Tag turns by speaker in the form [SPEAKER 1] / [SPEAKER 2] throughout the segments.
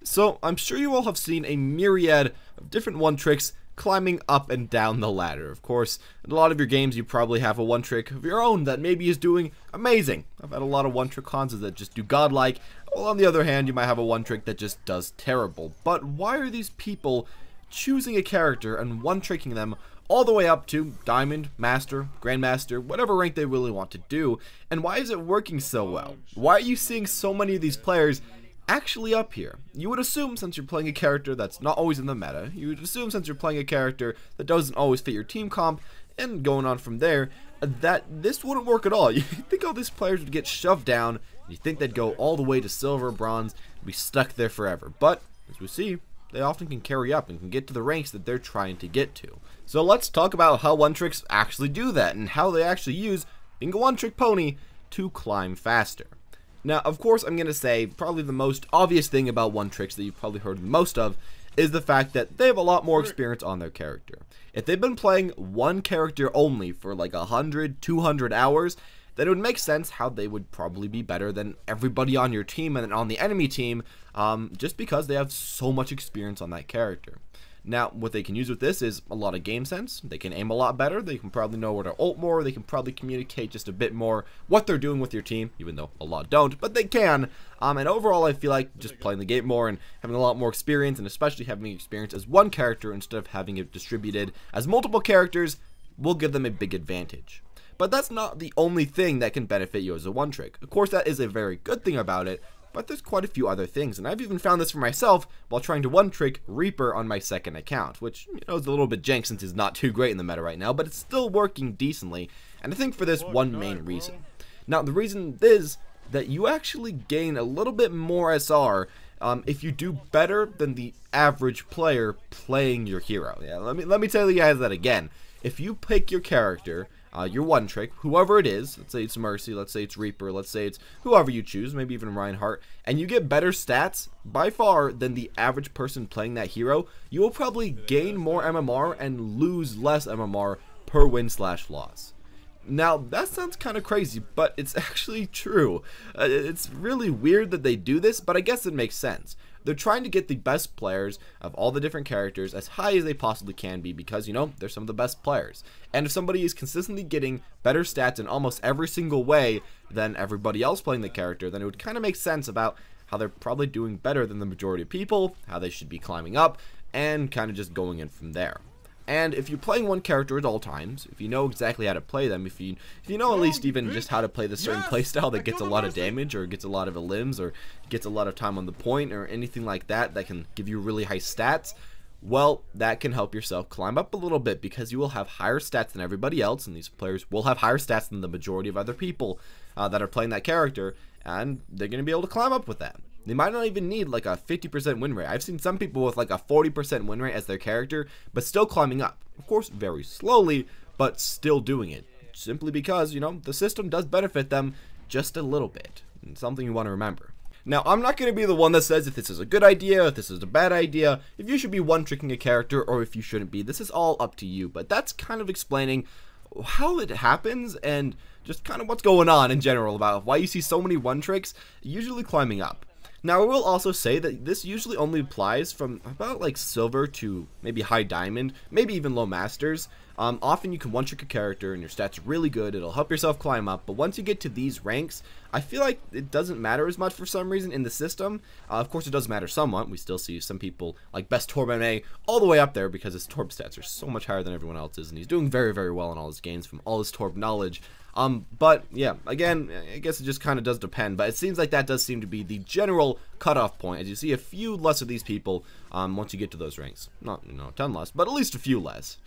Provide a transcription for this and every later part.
[SPEAKER 1] So I'm sure you all have seen a myriad of different one tricks climbing up and down the ladder. Of course, in a lot of your games you probably have a one trick of your own that maybe is doing amazing. I've had a lot of one trick consoles that just do godlike, while on the other hand you might have a one trick that just does terrible. But why are these people choosing a character and one tricking them all the way up to Diamond, Master, Grandmaster, whatever rank they really want to do, and why is it working so well? Why are you seeing so many of these players actually up here? You would assume, since you're playing a character that's not always in the meta, you would assume since you're playing a character that doesn't always fit your team comp, and going on from there, that this wouldn't work at all. You think all these players would get shoved down, and you think they'd go all the way to silver, bronze, and be stuck there forever. But, as we see, they often can carry up and can get to the ranks that they're trying to get to. So let's talk about how one tricks actually do that, and how they actually use being a one trick pony to climb faster. Now, of course, I'm going to say probably the most obvious thing about one tricks that you've probably heard the most of is the fact that they have a lot more experience on their character. If they've been playing one character only for like 100, 200 hours, then it would make sense how they would probably be better than everybody on your team and on the enemy team, just because they have so much experience on that character. Now, what they can use with this is a lot of game sense. They can aim a lot better. They can probably know where to ult more. They can probably communicate just a bit more what they're doing with your team, even though a lot don't, but they can. And overall, I feel like just playing the game more and having a lot more experience, and especially having experience as one character instead of having it distributed as multiple characters, will give them a big advantage. But that's not the only thing that can benefit you as a one trick. Of course, that is a very good thing about it, but there's quite a few other things, and I've even found this for myself while trying to one trick Reaper on my second account, which, you know, is a little bit jank since it's not too great in the meta right now, but it's still working decently, and I think for this one main reason. Now, the reason is that you actually gain a little bit more SR if you do better than the average player playing your hero. Yeah, let me tell you guys that again. If you pick your character, your one trick, whoever it is, let's say it's Mercy, let's say it's Reaper, let's say it's whoever you choose, maybe even Reinhardt, and you get better stats by far than the average person playing that hero, you will probably gain more MMR and lose less MMR per win/loss. Now, that sounds kind of crazy, but it's actually true. It's really weird that they do this, but I guess it makes sense. They're trying to get the best players of all the different characters as high as they possibly can be because, you know, they're some of the best players. And if somebody is consistently getting better stats in almost every single way than everybody else playing the character, then it would kind of make sense about how they're probably doing better than the majority of people, how they should be climbing up, and kind of just going in from there. And if you're playing one character at all times, if you know exactly how to play them, if you know at least even just how to play the certain playstyle that gets a lot of damage or gets a lot of limbs or gets a lot of time on the point or anything like that that can give you really high stats, well, that can help yourself climb up a little bit because you will have higher stats than everybody else, and these players will have higher stats than the majority of other people that are playing that character, and they're going to be able to climb up with that. They might not even need like a 50% win rate. I've seen some people with like a 40% win rate as their character, but still climbing up. Of course, very slowly, but still doing it. Simply because, you know, the system does benefit them just a little bit. It's something you want to remember. Now, I'm not going to be the one that says if this is a good idea, if this is a bad idea, if you should be one-tricking a character, or if you shouldn't be. This is all up to you, but that's kind of explaining how it happens and just kind of what's going on in general about why you see so many one-tricks usually climbing up. Now, I will also say that this usually only applies from about like silver to maybe high diamond, maybe even low masters. Often you can one-trick a character and your stats are really good, it'll help yourself climb up, but once you get to these ranks, I feel like it doesn't matter as much for some reason in the system. Of course, it does matter somewhat. We still see some people like Best Torb MA all the way up there because his Torb stats are so much higher than everyone else's, and he's doing very, very well in all his games from all his Torb knowledge. But yeah, again, I guess it just kind of does depend, but it seems like that does seem to be the general cutoff point, as you see a few less of these people once you get to those ranks. Not, you know, a ton less, but at least a few less.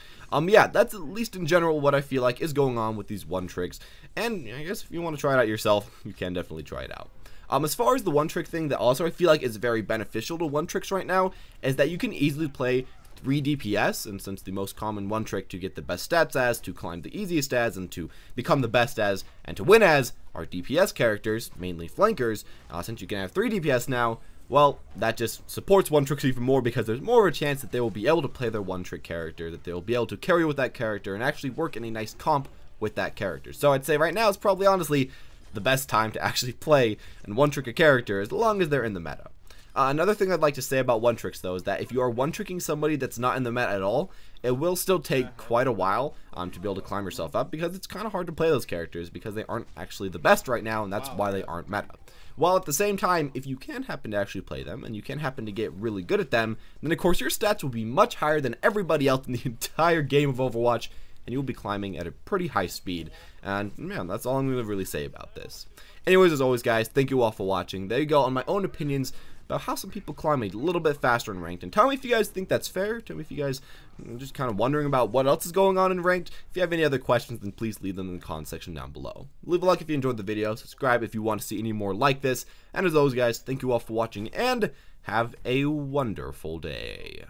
[SPEAKER 1] Yeah, that's at least in general what I feel like is going on with these one tricks, and I guess if you want to try it out yourself, you can definitely try it out. As far as the one trick thing that also I feel like is very beneficial to one tricks right now, is that you can easily play 3 DPS, and since the most common one trick to get the best stats as, to climb the easiest as, and to become the best as, and to win as, are DPS characters, mainly flankers, since you can have 3 DPS now, well, that just supports one tricks even more because there's more of a chance that they will be able to play their one trick character, that they will be able to carry with that character, and actually work in a nice comp with that character. So I'd say right now is probably honestly the best time to actually play and one trick a character as long as they're in the meta. Another thing I'd like to say about one tricks though is that if you are one tricking somebody that's not in the meta at all, it will still take quite a while to be able to climb yourself up, because it's kind of hard to play those characters because they aren't actually the best right now, and that's why they aren't meta. While at the same time, if you can happen to actually play them, and you can happen to get really good at them, then of course your stats will be much higher than everybody else in the entire game of Overwatch, and you'll be climbing at a pretty high speed. And man, that's all I'm going to really say about this. Anyways, as always guys, thank you all for watching. There you go on my own opinions about how some people climb a little bit faster in ranked, and tell me if you guys think that's fair. Tell me if you guys are just kind of wondering about what else is going on in ranked. If you have any other questions, then please leave them in the comment section down below. Leave a like if you enjoyed the video, subscribe if you want to see any more like this, and as always guys, thank you all for watching, and have a wonderful day.